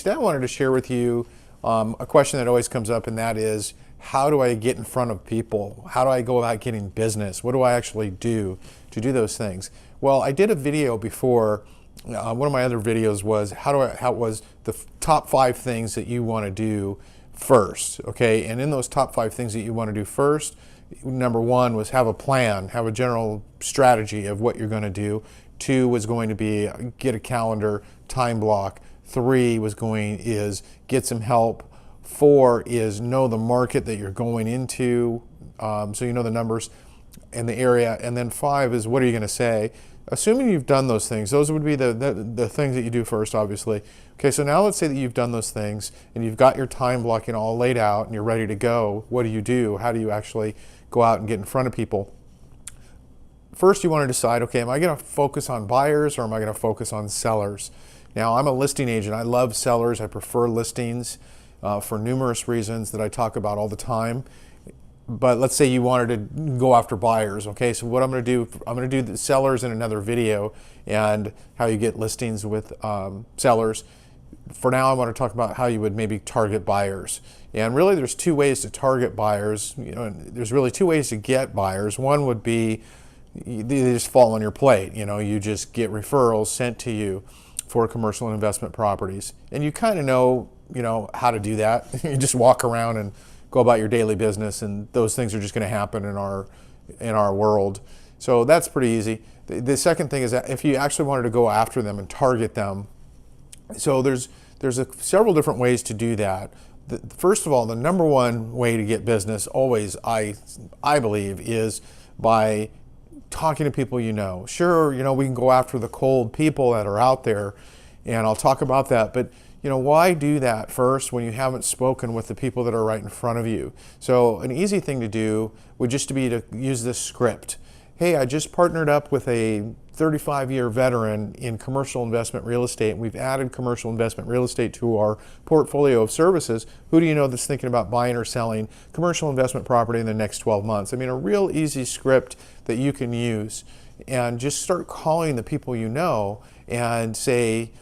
today I wanted to share with you a question that always comes up, and that is, how do I get in front of people? How do I go about getting business? What do I actually do to do those things? Well, I did a video before. One of my other videos was how it was the top 5 things that you want to do first, okay? And in those top 5 things that you want to do first, number 1 was have a plan, have a general strategy of what you're going to do. 2 was going to be get a calendar, time block. 3 is get some help. 4 is know the market that you're going into, so you know the numbers and the area. And then 5 is what are you going to say? Assuming you've done those things, those would be the things that you do first, obviously. Okay, so now let's say that you've done those things and you've got your time blocking all laid out and you're ready to go. What do you do? How do you actually go out and get in front of people? First, you want to decide, okay, am I going to focus on buyers or am I going to focus on sellers? Now, I'm a listing agent. I love sellers. I prefer listings for numerous reasons that I talk about all the time. But let's say you wanted to go after buyers. Okay, so what I'm going to do the sellers in another video and how you get listings with sellers. For now, I want to talk about how you would maybe target buyers. And really, there's 2 ways to target buyers. You know, there's really 2 ways to get buyers. One would be they just fall on your plate. You know, you just get referrals sent to you for commercial and investment properties, and you kind of know, how to do that. You just walk around and go about your daily business, and those things are just going to happen in our world. So that's pretty easy. The second thing is that if you actually wanted to go after them and target them, so there's several different ways to do that. First of all, the number 1 way to get business always, I believe, is by talking to people you know. Sure, we can go after the cold people that are out there, and I'll talk about that, but why do that first when you haven't spoken with the people that are right in front of you? So an easy thing to do would just be to use this script. Hey, I just partnered up with a 35-year veteran in commercial investment real estate, and we've added commercial investment real estate to our portfolio of services. Who do you know that's thinking about buying or selling commercial investment property in the next 12 months? I mean, a real easy script that you can use, and just start calling the people you know and say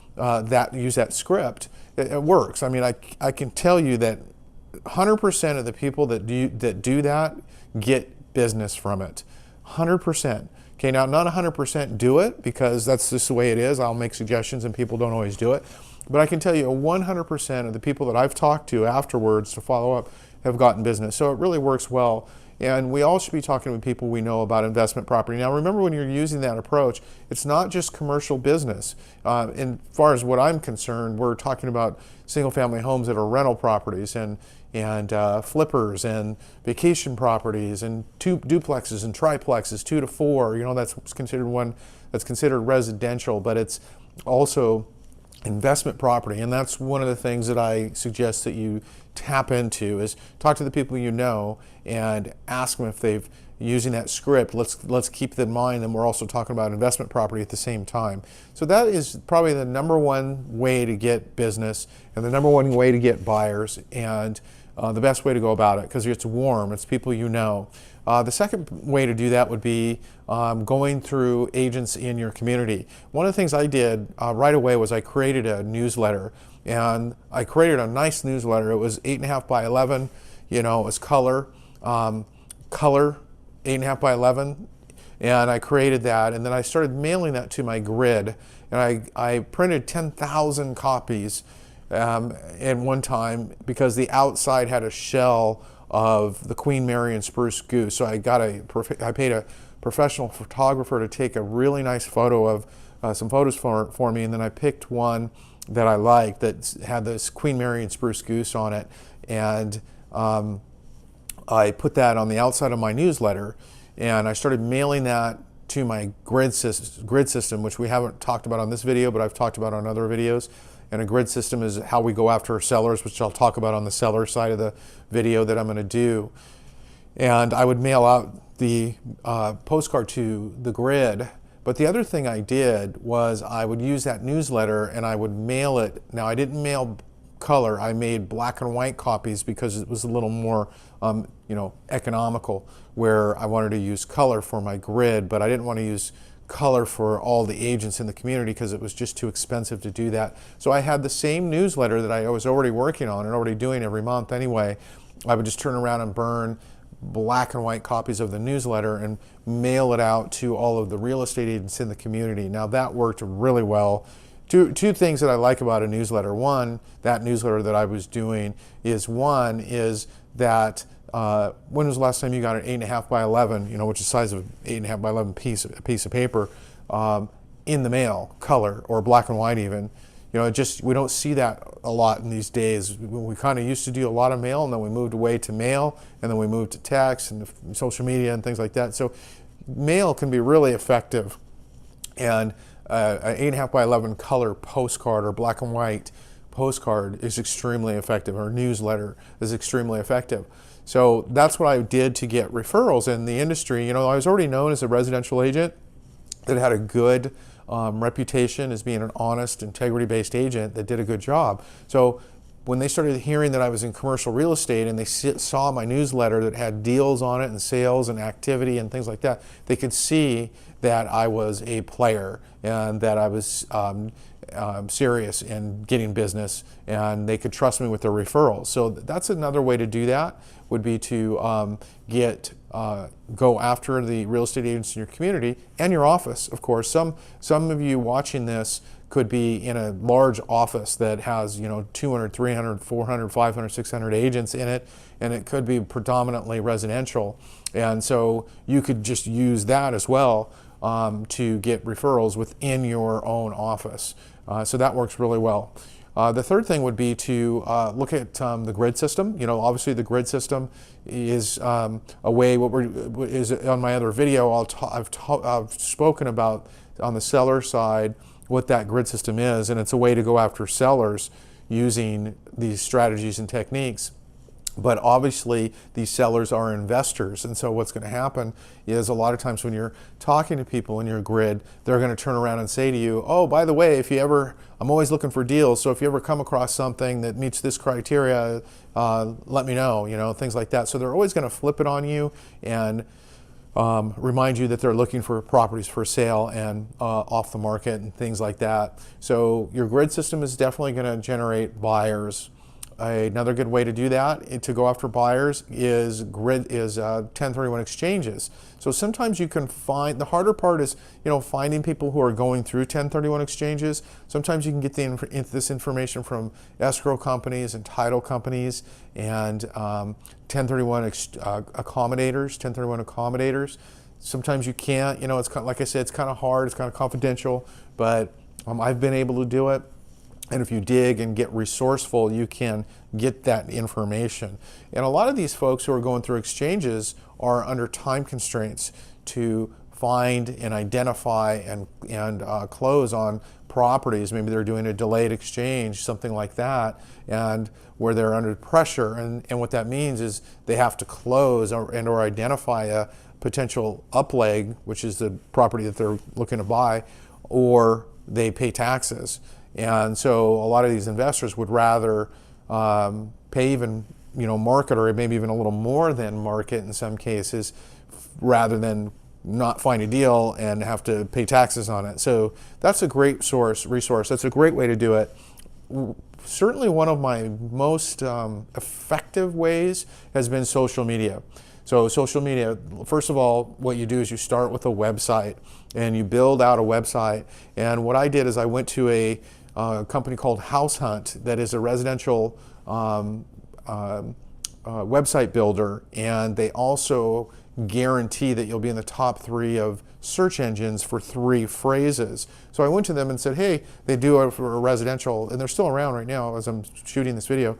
use that script. It works. I mean, I can tell you that 100% of the people that do that get business from it. 100%. Okay, now not 100% do it, because that's just the way it is. I'll make suggestions and people don't always do it. But I can tell you 100% of the people that I've talked to afterwards to follow up have gotten business. So it really works well. And we all should be talking with people we know about investment property. Now remember, when you're using that approach, it's not just commercial business. As far as what I'm concerned, we're talking about single family homes that are rental properties and flippers and vacation properties and duplexes and triplexes, 2 to 4. That's considered residential, but it's also investment property. And that's one of the things that I suggest that you tap into, is talk to the people you know and ask them if they've using that script. Let's keep in mind, and we're also talking about investment property at the same time. So that is probably the number 1 way to get business and the number 1 way to get buyers, and the best way to go about it, because it's warm, it's people you know. The second way to do that would be going through agents in your community. One of the things I did right away was I created a newsletter, and I created a nice newsletter. It was 8.5 by 11, it was color 8.5 by 11, and I created that, and then I started mailing that to my grid, and I printed 10,000 copies at one time, because the outside had a shell of the Queen Mary and Spruce Goose. So I paid a professional photographer to take a really nice photo of some photos for me, and then I picked one that I liked that had this Queen Mary and Spruce Goose on it, and I put that on the outside of my newsletter, and I started mailing that to my grid system, which we haven't talked about on this video, but I've talked about on other videos. And a grid system is how we go after sellers, which I'll talk about on the seller side of the video that I'm going to do. And I would mail out the postcard to the grid. But the other thing I did was I would use that newsletter and I would mail it. Now, I didn't mail color. I made black and white copies because it was a little more economical, where I wanted to use color for my grid, but I didn't want to use color for all the agents in the community because it was just too expensive to do that. So I had the same newsletter that I was already working on and already doing every month anyway. I would just turn around and burn black and white copies of the newsletter and mail it out to all of the real estate agents in the community. Now that worked really well. Two things that I like about a newsletter. One, that newsletter that I was doing is that when was the last time you got an 8.5 by 11, which is the size of an 8.5 by 11 piece of paper, in the mail, color or black and white even. We don't see that a lot in these days. We kind of used to do a lot of mail, and then we moved away to mail, and then we moved to text and social media and things like that. So mail can be really effective, and an 8.5 by 11 color postcard or black and white postcard is extremely effective, or newsletter is extremely effective. So that's what I did to get referrals in the industry. I was already known as a residential agent that had a good reputation as being an honest, integrity-based agent that did a good job. So when they started hearing that I was in commercial real estate and they saw my newsletter that had deals on it and sales and activity and things like that, they could see that I was a player and that I was serious in getting business, and they could trust me with their referrals. So that's another way to do that, would be to go after the real estate agents in your community and your office, of course. Some of you watching this could be in a large office that has 200, 300, 400, 500, 600 agents in it, and it could be predominantly residential. And so you could just use that as well to get referrals within your own office. So that works really well. The third thing would be to look at the grid system. Obviously the grid system is a way. Is on my other video. I've spoken about on the seller side what that grid system is, and it's a way to go after sellers using these strategies and techniques. But obviously these sellers are investors, and so what's going to happen is a lot of times when you're talking to people in your grid, they're going to turn around and say to you, oh, by the way, I'm always looking for deals, so if you ever come across something that meets this criteria, let me know, things like that. So they're always going to flip it on you and remind you that they're looking for properties for sale and off the market and things like that. So your grid system is definitely going to generate buyers. Another good way to do that, to go after buyers, is 1031 exchanges. So sometimes you can find, the harder part is finding people who are going through 1031 exchanges. Sometimes you can get this information from escrow companies and title companies and 1031 accommodators. Sometimes you can't. It's kind of, like I said, it's kind of hard. It's kind of confidential, but I've been able to do it. And if you dig and get resourceful, you can get that information. And a lot of these folks who are going through exchanges are under time constraints to find and identify and close on properties. Maybe they're doing a delayed exchange, something like that, and where they're under pressure. And what that means is they have to close or identify a potential upleg, which is the property that they're looking to buy, or they pay taxes. And so a lot of these investors would rather pay even market, or maybe even a little more than market in some cases, rather than not find a deal and have to pay taxes on it. So that's a great resource. That's a great way to do it. Certainly one of my most effective ways has been social media. So social media, first of all, what you do is you start with a website and you build out a website. And what I did is I went to a company called House Hunt that is a residential website builder, and they also guarantee that you'll be in the top 3 of search engines for 3 phrases. So I went to them and said, hey, they do it for a residential, and they're still around right now as I'm shooting this video.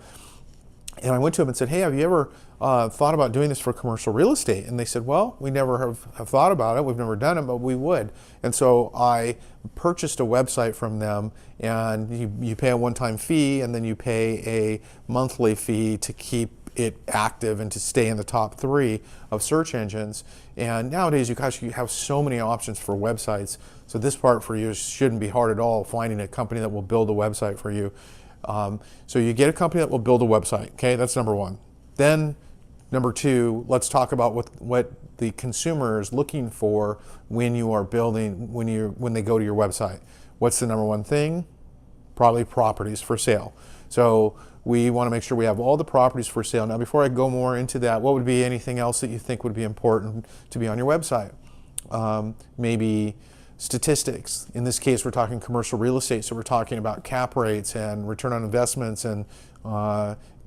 And I went to them and said, hey, have you ever thought about doing this for commercial real estate? And they said, well, we never have thought about it. We've never done it, but we would. And so I purchased a website from them, and you pay a one-time fee, and then you pay a monthly fee to keep it active and to stay in the top 3 of search engines. And nowadays, you have so many options for websites. So this part for you shouldn't be hard at all, finding a company that will build a website for you. So you get a company that will build a website, okay? That's number 1. Then Number two, let's talk about what the consumer is looking for when you are building, when they go to your website. What's the number one thing? Probably properties for sale. So we want to make sure we have all the properties for sale. Now, before I go more into that, what would be anything else that you think would be important to be on your website? Maybe statistics. In this case, we're talking commercial real estate, so we're talking about cap rates and return on investments and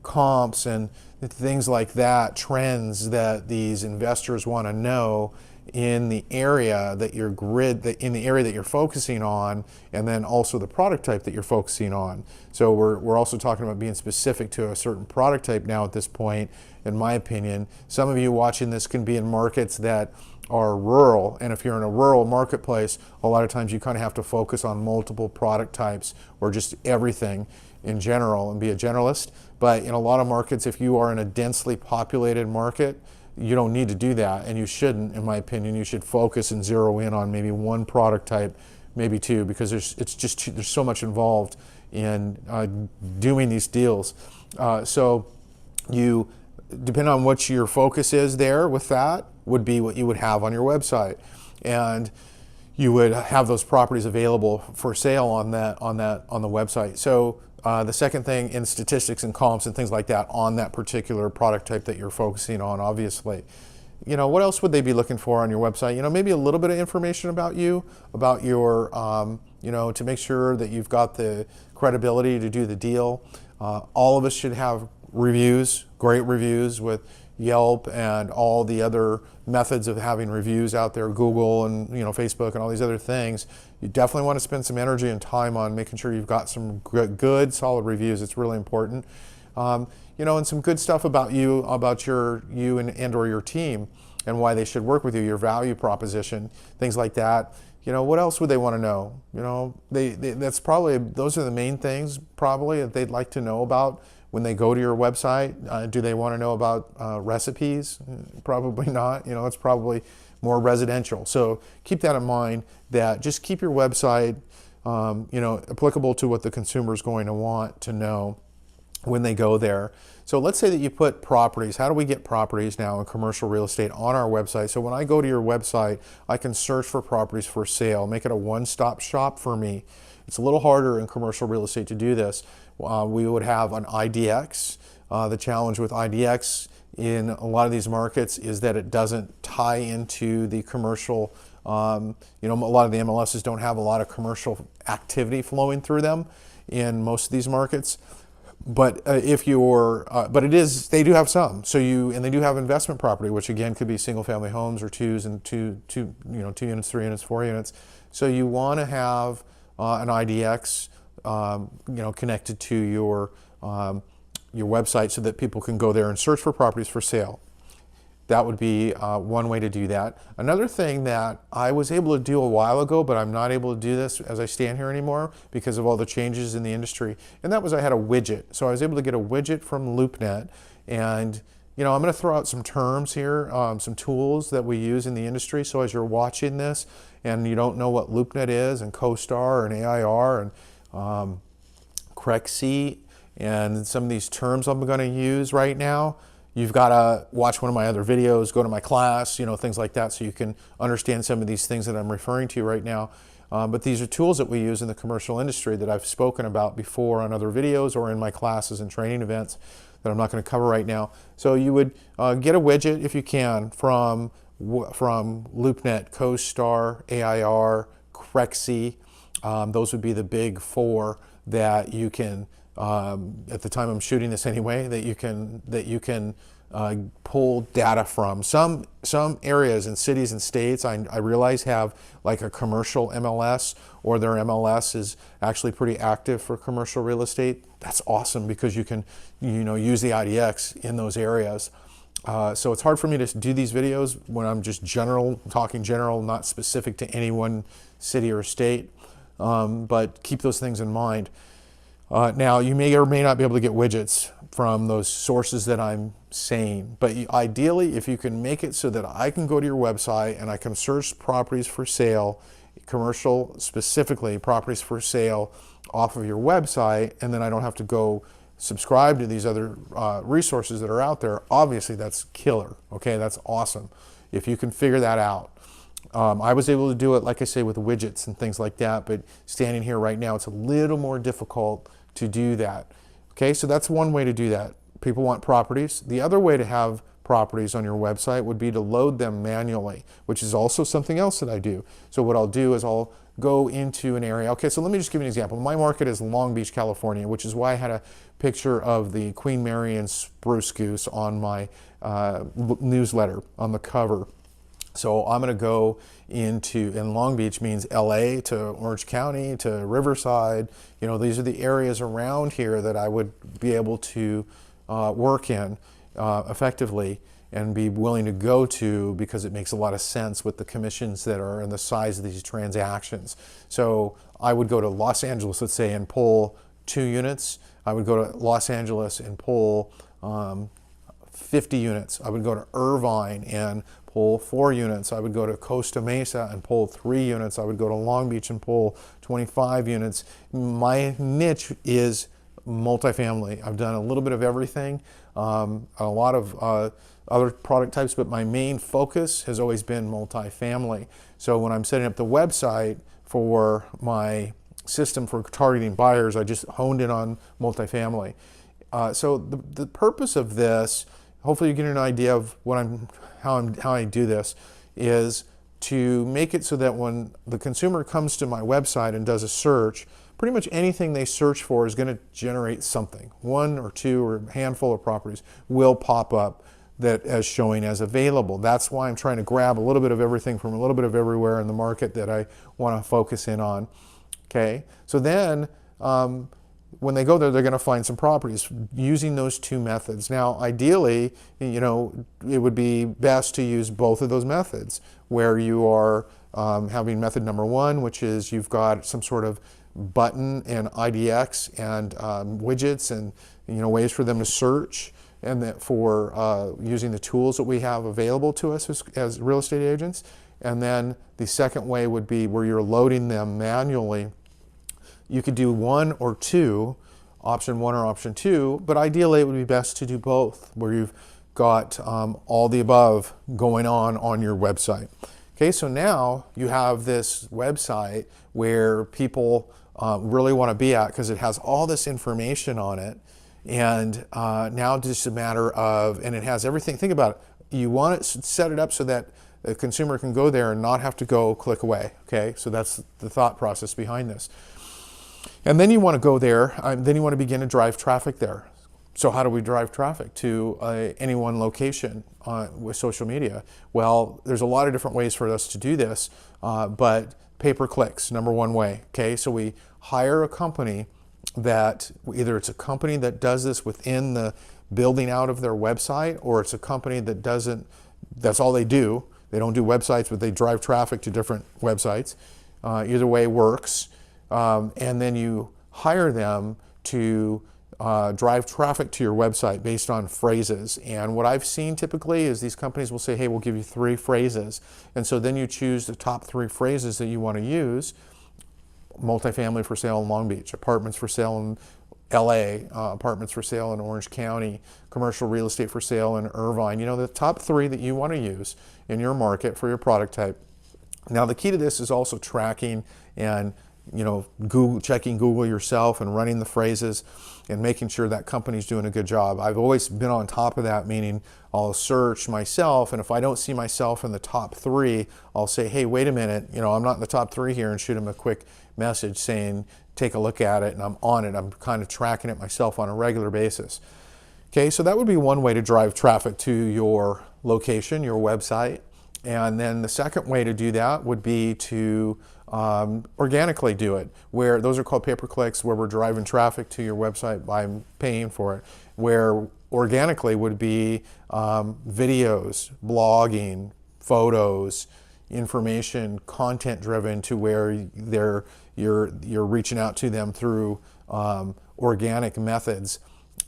comps and things like that, trends that these investors want to know in the area that in the area that you're focusing on, and then also the product type that you're focusing on. So we're also talking about being specific to a certain product type now at this point, in my opinion. Some of you watching this can be in markets that are rural, and if you're in a rural marketplace, a lot of times you kind of have to focus on multiple product types or just everything in general and be a generalist. But in a lot of markets, if you are in a densely populated market, you don't need to do that, and you shouldn't, in my opinion. You should focus and zero in on maybe one product type, maybe two, because there's so much involved in doing these deals. So you, depending on what your focus is there with that, would be what you would have on your website. And you would have those properties available for sale on the website. So the second thing, in statistics and comps and things like that on that particular product type that you're focusing on, obviously. What else would they be looking for on your website? Maybe a little bit of information about you, about your, to make sure that you've got the credibility to do the deal. All of us should have reviews, great reviews with Yelp and all the other methods of having reviews out there, Google and Facebook and all these other things. You definitely want to spend some energy and time on making sure you've got some good, solid reviews. It's really important. And some good stuff about you and or your team and why they should work with you, your value proposition, things like that. What else would they want to know? Those are the main things probably that they'd like to know about when they go to your website. Do they want to know about recipes? Probably not. It's probably more residential. So keep that in mind, that just keep your website applicable to what the consumer is going to want to know when they go there. So let's say that you put properties. How do we get properties now in commercial real estate on our website? So when I go to your website, I can search for properties for sale, make it a one-stop shop for me. It's a little harder in commercial real estate to do this. We would have an IDX. The challenge with IDX in a lot of these markets is that it doesn't tie into the commercial. A lot of the MLSs don't have a lot of commercial activity flowing through them in most of these markets. But they do have some. So they do have investment property, which again could be single-family homes or two units, 3 units, 4 units. So you want to have an IDX, connected to your website so that people can go there and search for properties for sale. That would be one way to do that. Another thing that I was able to do a while ago, but I'm not able to do this as I stand here anymore because of all the changes in the industry, and that was I had a widget. So I was able to get a widget from LoopNet, and I'm going to throw out some terms here, some tools that we use in the industry. So as you're watching this and you don't know what LoopNet is, and CoStar and AIR and Crexi and some of these terms I'm going to use right now, you've got to watch one of my other videos, go to my class, things like that, so you can understand some of these things that I'm referring to right now. But these are tools that we use in the commercial industry that I've spoken about before on other videos or in my classes and training events that I'm not going to cover right now. So you would get a widget if you can from LoopNet, CoStar, AIR, Crexi. Those would be the big four that you can, at the time I'm shooting this anyway, that you can pull data from. Some areas and cities and states I realize have like a commercial MLS, or their MLS is actually pretty active for commercial real estate. That's awesome because you can use the IDX in those areas. So it's hard for me to do these videos when I'm just talking general, not specific to any one city or state, but keep those things in mind. Now, you may or may not be able to get widgets from those sources that I'm saying, but ideally, if you can make it so that I can go to your website and I can search properties for sale, commercial specifically, properties for sale off of your website, and then I don't have to go subscribe to these other resources that are out there, obviously that's killer. Okay, that's awesome if you can figure that out. I was able to do it, like I say, with widgets and things like that, but standing here right now, it's a little more difficult to do that. Okay, so that's one way to do that. People want properties. The other way to have properties on your website would be to load them manually, which is also something else that I do. So what I'll do is I'll go into an area. Okay, so let me just give you an example. My market is Long Beach, California, which is why I had a picture of the Queen Mary and spruce goose on my newsletter on the cover. So I'm going to go into, and Long Beach means LA to Orange County to Riverside. You know, these are the areas around here that I would be able to work in effectively and be willing to go to, because it makes a lot of sense with the commissions that are and the size of these transactions. So I would go to Los Angeles, let's say, and pull 2 units. I would go to Los Angeles and pull 50 units. I would go to Irvine and pull 4 units. I would go to Costa Mesa and pull 3 units. I would go to Long Beach and pull 25 units. My niche is multifamily. I've done a little bit of everything, a lot of other product types, but my main focus has always been multifamily. So when I'm setting up the website for my system for targeting buyers, I just honed in on multifamily. So the purpose of this, hopefully you get an idea of how I do this, is to make it so that when the consumer comes to my website and does a search, pretty much anything they search for is going to generate something. 1 or 2 or a handful of properties will pop up that as showing as available. That's why I'm trying to grab a little bit of everything from a little bit of everywhere in the market that I want to focus in on. Okay, so then when they go there, they're going to find some properties using those 2 methods. Now, ideally, you know, it would be best to use both of those methods, where you are having method number 1, which is you've got some sort of button and IDX and widgets and, you know, ways for them to search, and that for using the tools that we have available to us as real estate agents. And then the second way would be where you're loading them manually. You could do 1 or 2, option 1 or option 2, but ideally it would be best to do both, where you've got all the above going on your website. Okay, so now you have this website where people really want to be at, because it has all this information on it. And now it's just a matter of, and it has everything. Think about it. You want to set it up so that the consumer can go there and not have to go click away. Okay, so that's the thought process behind this. And then you want to go there, then you want to begin to drive traffic there. So how do we drive traffic to any one location with social media? Well, there's a lot of different ways for us to do this, but pay-per-clicks, number 1 way. Okay, so we hire a company that, either it's a company that does this within the building out of their website, or it's a company that doesn't, that's all they do. They don't do websites, but they drive traffic to different websites. Either way works. And then you hire them to drive traffic to your website based on phrases. And what I've seen typically is these companies will say, hey, we'll give you 3 phrases. And so then you choose the top 3 phrases that you want to use. Multifamily for sale in Long Beach, apartments for sale in LA, apartments for sale in Orange County, commercial real estate for sale in Irvine. You know, the top 3 that you want to use in your market for your product type. Now, the key to this is also tracking and, you know, checking Google yourself and running the phrases and making sure that company's doing a good job. I've always been on top of that, meaning I'll search myself, and if I don't see myself in the top 3, I'll say, hey, wait a minute, you know, I'm not in the top 3 here, and shoot them a quick message saying, take a look at it, and I'm on it. I'm kind of tracking it myself on a regular basis. Okay, so that would be one way to drive traffic to your location, your website. And then the second way to do that would be to organically do it, where those are called pay-per-clicks, where we're driving traffic to your website by paying for it. Where organically would be videos, blogging, photos, information, content driven, to where you're reaching out to them through organic methods.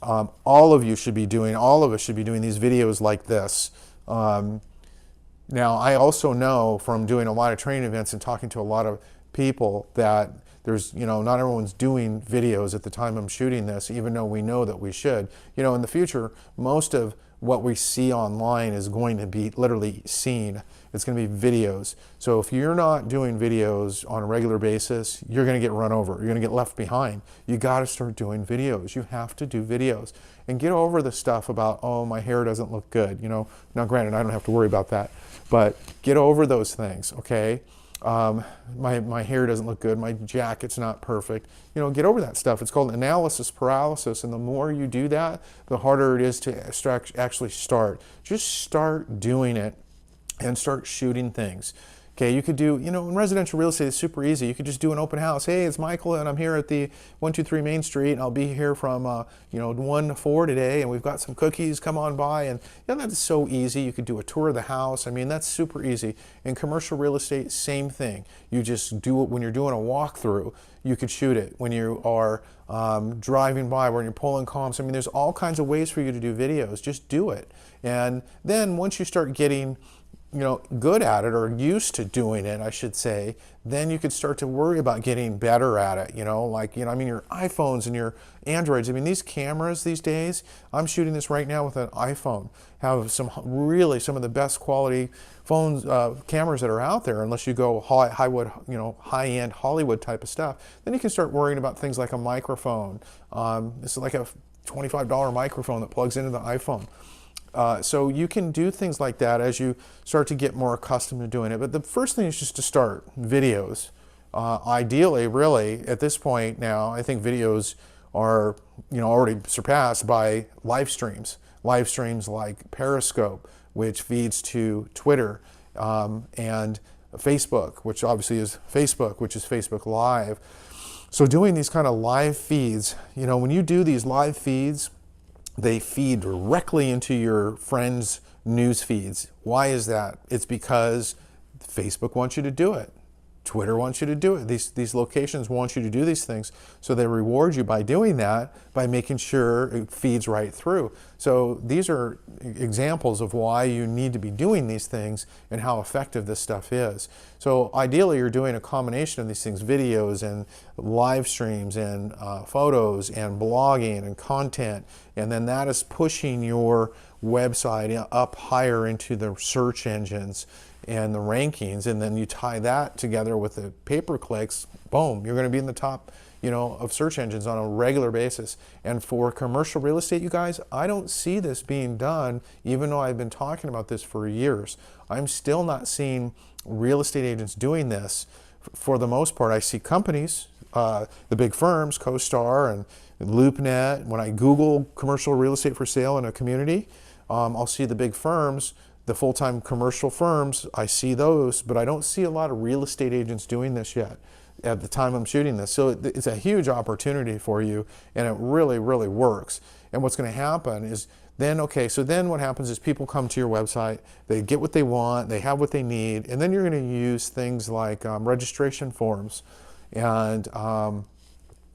All of us should be doing these videos like this. Now, I also know from doing a lot of training events and talking to a lot of people that there's, not everyone's doing videos at the time I'm shooting this, even though we know that we should. In the future, most of what we see online is going to be literally seen. It's going to be videos. So if you're not doing videos on a regular basis, you're going to get run over. You're going to get left behind. You got to start doing videos. You have to do videos. And get over the stuff about, oh, my hair doesn't look good. Now granted, I don't have to worry about that. But get over those things, okay? My hair doesn't look good, my jacket's not perfect. Get over that stuff. It's called analysis paralysis, and the more you do that, the harder it is to actually start. Just start doing it and start shooting things. Okay, you could do, in residential real estate, it's super easy. You could just do an open house. Hey, it's Michael, and I'm here at the 123 Main Street, and I'll be here from, 1 to 4 today, and we've got some cookies, come on by. And that's so easy. You could do a tour of the house. I mean, that's super easy. In commercial real estate, same thing. You just do it when you're doing a walkthrough. You could shoot it when you are driving by, when you're pulling comps. I mean, there's all kinds of ways for you to do videos. Just do it. And then once you start getting good at it, or used to doing it, I should say, then you could start to worry about getting better at it. Your iPhones and your Androids. I mean, these cameras these days, I'm shooting this right now with an iPhone, have some of the best quality phones, cameras that are out there, unless you go high-end Hollywood type of stuff. Then you can start worrying about things like a microphone. This is like a $25 microphone that plugs into the iPhone. So you can do things like that as you start to get more accustomed to doing it. But the first thing is just to start videos. Ideally, really, at this point now, I think videos are already surpassed by live streams. Live streams like Periscope, which feeds to Twitter, and Facebook, which obviously is Facebook, which is Facebook Live. So doing these kind of live feeds, when you do these live feeds, they feed directly into your friends' news feeds. Why is that? It's because Facebook wants you to do it. Twitter wants you to do it. These locations want you to do these things, so they reward you by doing that, by making sure it feeds right through. So these are examples of why you need to be doing these things and how effective this stuff is. So ideally, you're doing a combination of these things: videos and live streams and photos and blogging and content, and then that is pushing your website up higher into the search engines and the rankings, and then you tie that together with the pay-per-clicks, boom, you're going to be in the top, of search engines on a regular basis. And for commercial real estate, you guys, I don't see this being done, even though I've been talking about this for years. I'm still not seeing real estate agents doing this. For the most part, I see companies, the big firms, CoStar and LoopNet. When I Google commercial real estate for sale in a community, I'll see the big firms, the full-time commercial firms. I see those, but I don't see a lot of real estate agents doing this yet at the time I'm shooting this. So it's a huge opportunity for you, and it really, really works. And what's going to happen is then what happens is people come to your website, they get what they want, they have what they need, and then you're going to use things like registration forms and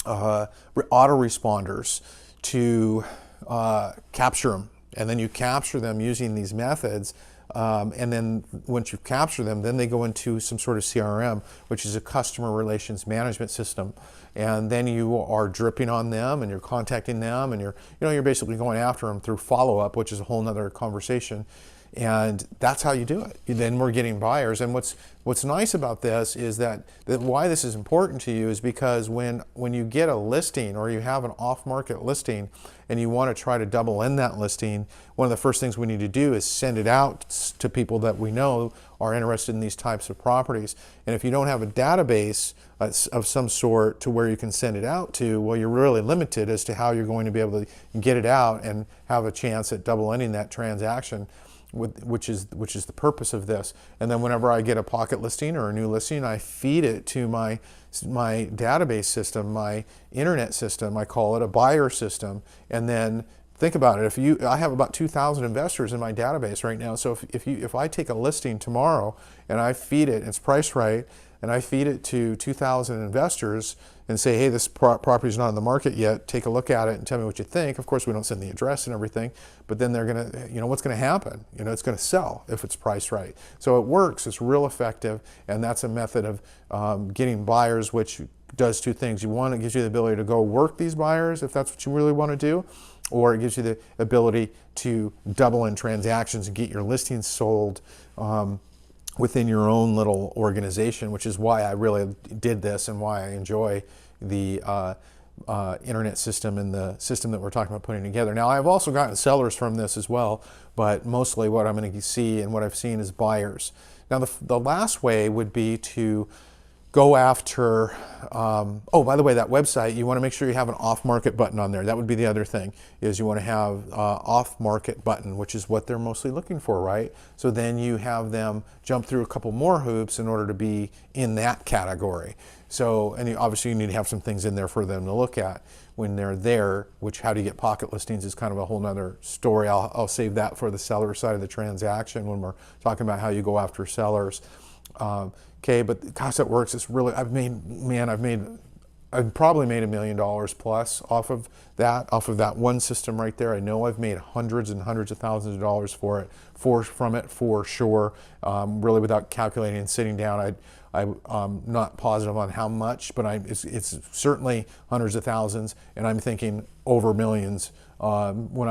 autoresponders to capture them. And then you capture them using these methods, and then once you capture them, then they go into some sort of CRM, which is a customer relations management system. And then you are dripping on them, and you're contacting them, and you're basically going after them through follow-up, which is a whole nother conversation. And that's how you do it. Then we're getting buyers. And what's nice about this is that why this is important to you is because when you get a listing, or you have an off-market listing and you want to try to double in that listing, one of the first things we need to do is send it out to people that we know are interested in these types of properties. And if you don't have a database of some sort to where you can send it out to, well, you're really limited as to how you're going to be able to get it out and have a chance at double ending that transaction, which is the purpose of this. And then whenever I get a pocket listing or a new listing, I feed it to my database system, my internet system. I call it a buyer system. And then think about it. I have about 2,000 investors in my database right now. So if I take a listing tomorrow and I feed it, it's priced right, and I feed it to 2,000 investors and say, hey, this property's not on the market yet, take a look at it and tell me what you think. Of course, we don't send the address and everything, but then they're going to, what's going to happen? It's going to sell if it's priced right. So it works, it's real effective, and that's a method of getting buyers, which does two things. It gives you the ability to go work these buyers if that's what you really want to do, or it gives you the ability to double in transactions and get your listings sold within your own little organization, which is why I really did this and why I enjoy the internet system and the system that we're talking about putting together. Now, I've also gotten sellers from this as well, but mostly what I'm going to see and what I've seen is buyers. Now, the last way would be to go after, oh, by the way, that website, you want to make sure you have an off-market button on there. That would be the other thing, is you want to have off-market button, which is what they're mostly looking for, right? So then you have them jump through a couple more hoops in order to be in that category. So, and obviously you need to have some things in there for them to look at when they're there, which how do you get pocket listings is kind of a whole nother story. I'll save that for the seller side of the transaction when we're talking about how you go after sellers. Okay, but gosh, that works. It's really, I've probably made $1 million plus off of that one system right there. I know I've made hundreds and hundreds of thousands of dollars from it for sure. Really, without calculating and sitting down, I'm not positive on how much, but it's certainly hundreds of thousands, and I'm thinking over millions when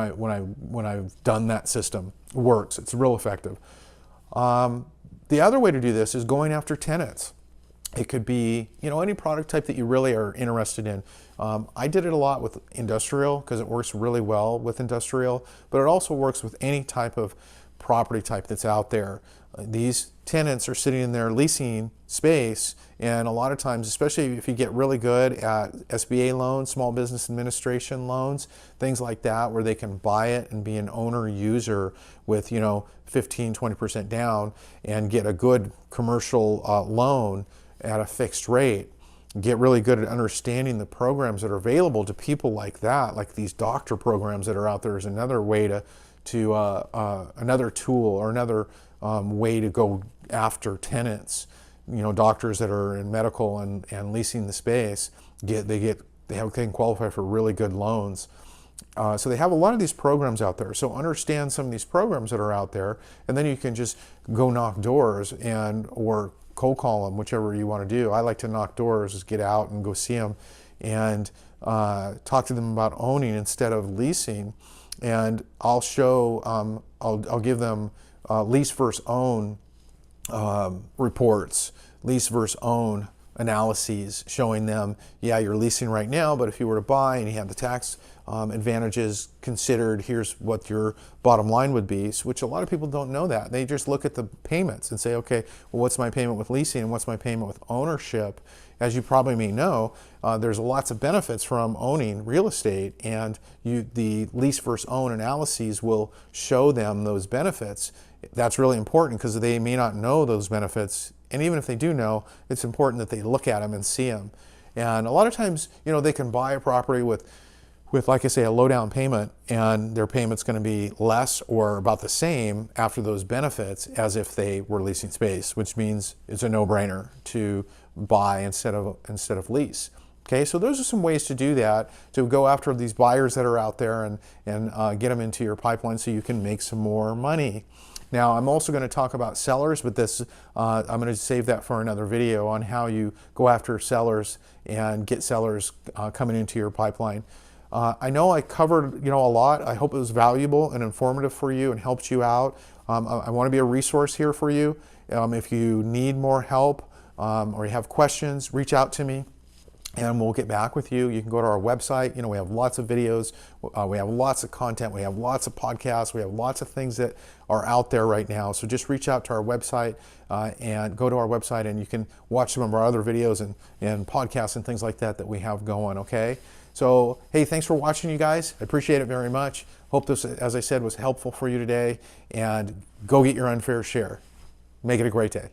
I've done that system. It works. It's real effective. The other way to do this is going after tenants. It could be, any product type that you really are interested in. I did it a lot with industrial because it works really well with industrial, but it also works with any type of property type that's out there. These tenants are sitting in there leasing space, and a lot of times, especially if you get really good at SBA loans, Small Business Administration loans, things like that, where they can buy it and be an owner user with 15-20% down and get a good commercial loan at a fixed rate. Get really good at understanding the programs that are available to people like that, like these doctor programs that are out there is another way to another tool or another way to go after tenants. Doctors that are in medical and leasing the space can qualify for really good loans. So they have a lot of these programs out there. So understand some of these programs that are out there, and then you can just go knock doors or cold call them, whichever you want to do. I like to knock doors, just get out and go see them and talk to them about owning instead of leasing. And I'll show, I'll give them lease versus own reports, lease versus own analyses, showing them, yeah, you're leasing right now, but if you were to buy and you have the tax advantages considered, here's what your bottom line would be, which a lot of people don't know that. They just look at the payments and say, okay, well, what's my payment with leasing and what's my payment with ownership? As you probably may know, there's lots of benefits from owning real estate, and the lease versus own analyses will show them those benefits. That's really important because they may not know those benefits, and even if they do know, it's important that they look at them and see them. And a lot of times, they can buy a property with, like I say, a low down payment, and their payment's going to be less or about the same after those benefits as if they were leasing space, which means it's a no-brainer to buy instead of lease. Okay, so those are some ways to do that, to go after these buyers that are out there and get them into your pipeline so you can make some more money. Now, I'm also going to talk about sellers, but I'm going to save that for another video on how you go after sellers and get sellers coming into your pipeline. I know I covered a lot. I hope it was valuable and informative for you and helped you out. I want to be a resource here for you. If you need more help or you have questions, reach out to me and we'll get back with you. You can go to our website. We have lots of videos. We have lots of content. We have lots of podcasts. We have lots of things that are out there right now. So just reach out to our website and go to our website, and you can watch some of our other videos and podcasts and things like that we have going, okay? So, hey, thanks for watching, you guys. I appreciate it very much. Hope this, as I said, was helpful for you today, and go get your unfair share. Make it a great day.